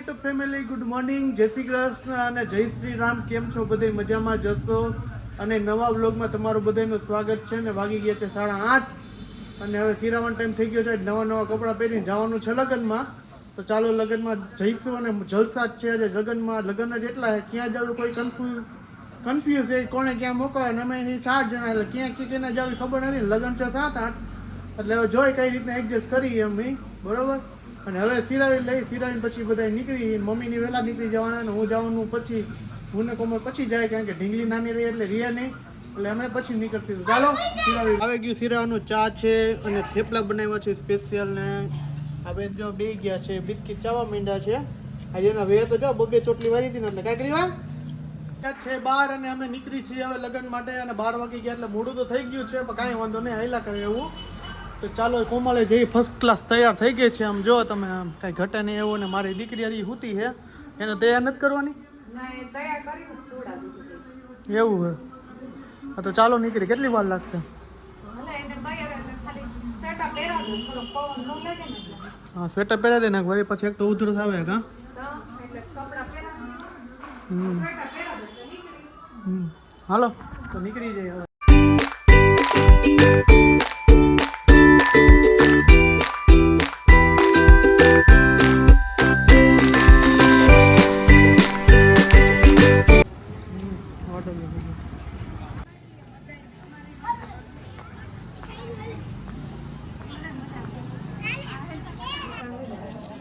YouTube family, good morning, જય શ્રી કૃષ્ણ અને જય શ્રી રામ. કેમ છો બધે? મજામાં જશો. અને નવા વ્લોગમાં તમારું બધાનું સ્વાગત છે. ને વાગી ગયા છે 8:30 અને હવે સિરાવણ ટાઈમ થઈ ગયો છે. નવા કપડાં પહેરીને જવાનું છે લગ્નમાં. તો ચાલો લગ્નમાં જઈશું અને જલસા જ છે આજે લગ્નમાં. લગ્ન જ એટલા ક્યાં જવું કોઈ કન્ફ્યુઝ છે, કોને ક્યાં મોકલે. અને અમે અહીં 4 જણા એટલે ક્યાં ક્યાં જવી ખબર નથી. લગ્ન છે 7-8 એટલે હવે જોઈ કઈ રીતના એડજસ્ટ કરીએ અમે, બરોબર. અને હવે સિરાવીને પછી બધા નીકળી. મમ્મીની વહેલા નીકળી જવાના અને હું જવાનું પછી. હું ને કોમર પછી જાય, કારણ કે ઢીંગલી નાની રહી એટલે રહ્યા નહીં, એટલે અમે પછી નીકળશું. ચાલો સિરાવી આવી ગયું. સિરાવાનું ચા છે અને થેપલા બનાવ્યા છે સ્પેશિયલ. ને હવે જો બે ગયા છે બિસ્કિટ ચાવા માંડ્યા છે. આજે એના વે તો જો બબે ચોટલી વાળી હતી ને એટલે કાંઈ કરી છે બહાર. અને અમે નીકળી છીએ હવે લગ્ન માટે. અને 12 વાગી ગયા એટલે મોડું તો થઈ ગયું છે, પણ કાંઈ વાંધો નહીં, હાલ્યા કરે એવું. તો ચાલો કોમલે જઈ ફર્સ્ટ ક્લાસ તૈયાર થઈ ગઈ છે. આમ જો તમે, આમ કાંઈ ઘટે નહીં એવું. ને મારી દીકરી હજી સૂતી છે, એને તૈયાર નથી કરવાની એવું હે. હા તો ચાલો નીકળી. કેટલી વાર લાગશે? હા સ્વેટર પહેરા દે ને વળી પછી એક તો ઉધરસ આવે કા. હાલો તો નીકળી જાય હવે.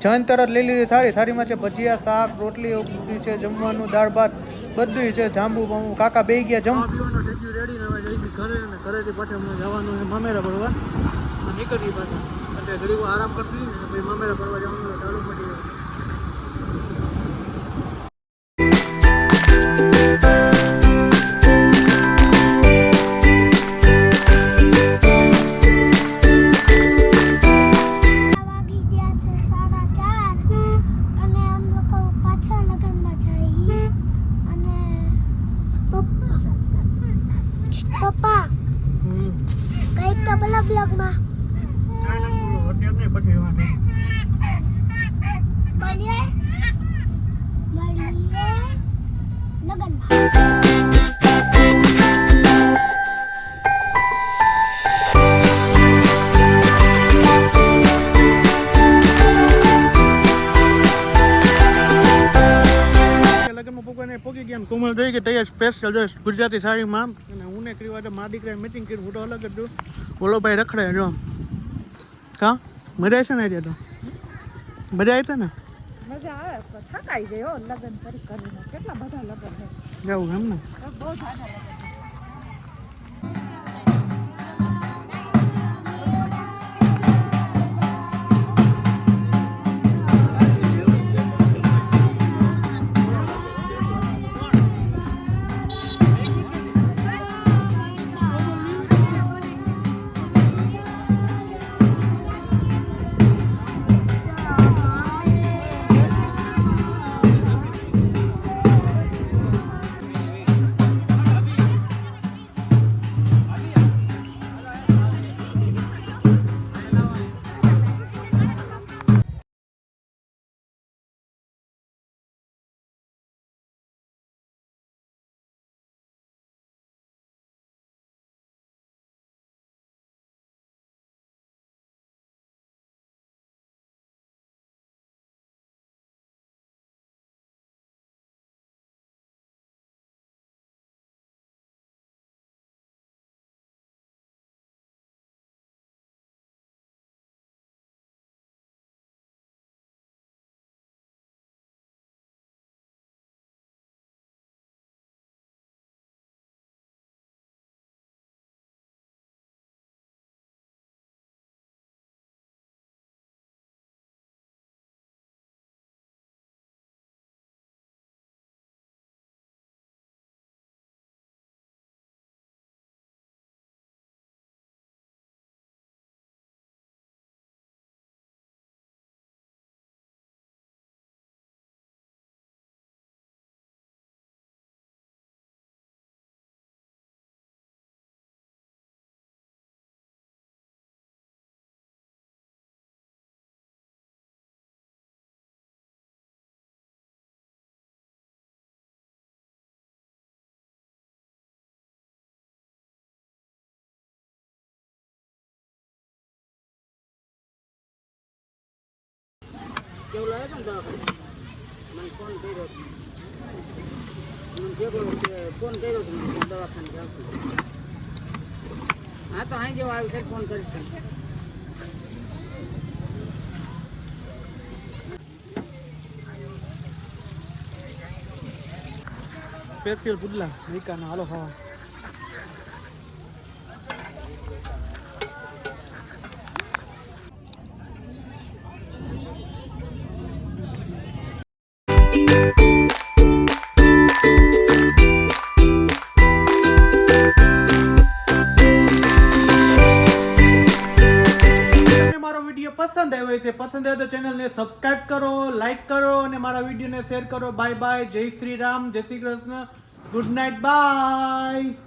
જન તરત લઈ લીધી થાળી. થાળીમાં છે ભજીયા, શાક, રોટલી, બધું છે જમવાનું, દાળ ભાત બધું છે. જાંબુ બાંબુ કાકા બે ગયા જમવા પીવાનું ઠેક્યું રેડી. હવે જઈ ઘરે અને ઘરેથી પાછળ અમને જવાનું છે મામેરા ભરવા. નીકળીએ પાછા એટલે ઘડી આરામ કરતી પછી મામેરા ભરવા જવાનું ચાલુ પડી. પપ્પા કઈ તો બોલા બ્લોગમાં પોગી ગયા. કોમલ રહી ગઈ તૈયાર સ્પેશિયલ ગુજરાતી સાડીમાં. અને હું ને કરી મારા દીકરાએ મીટિંગ કરી, ફોટો અલગ જ દઉં. ઓલો ભાઈ રખડે જો કા. મજા આવી છે ને? આજે તો મજા આવી છે ને? મજા આવે, થકાઈ જાય હો લગન કરીને. કેટલા બધા લગન છે જવું એમ ને? બહુ સારા લગન. કેવલો આવ્યો ને દવાખાને મને ફોન કર્યો હતો. મને ભેગો ફોન કર્યો હતો મને દવાખાને જાઉં છું. હા તો અહીં જેવો આવી છે ફોન કરીશ. સ્પેશિયલ પુડલા વિકાના હાલો ખાવા. પસંદ આવ્યો છે, પસંદ આવ્યો તો ચેનલને સબસ્ક્રાઇબ કરો, લાઈક કરો અને મારા વિડીયોને શેર કરો. બાય બાય, જય શ્રી રામ, જય Shri Krishna, good night, by.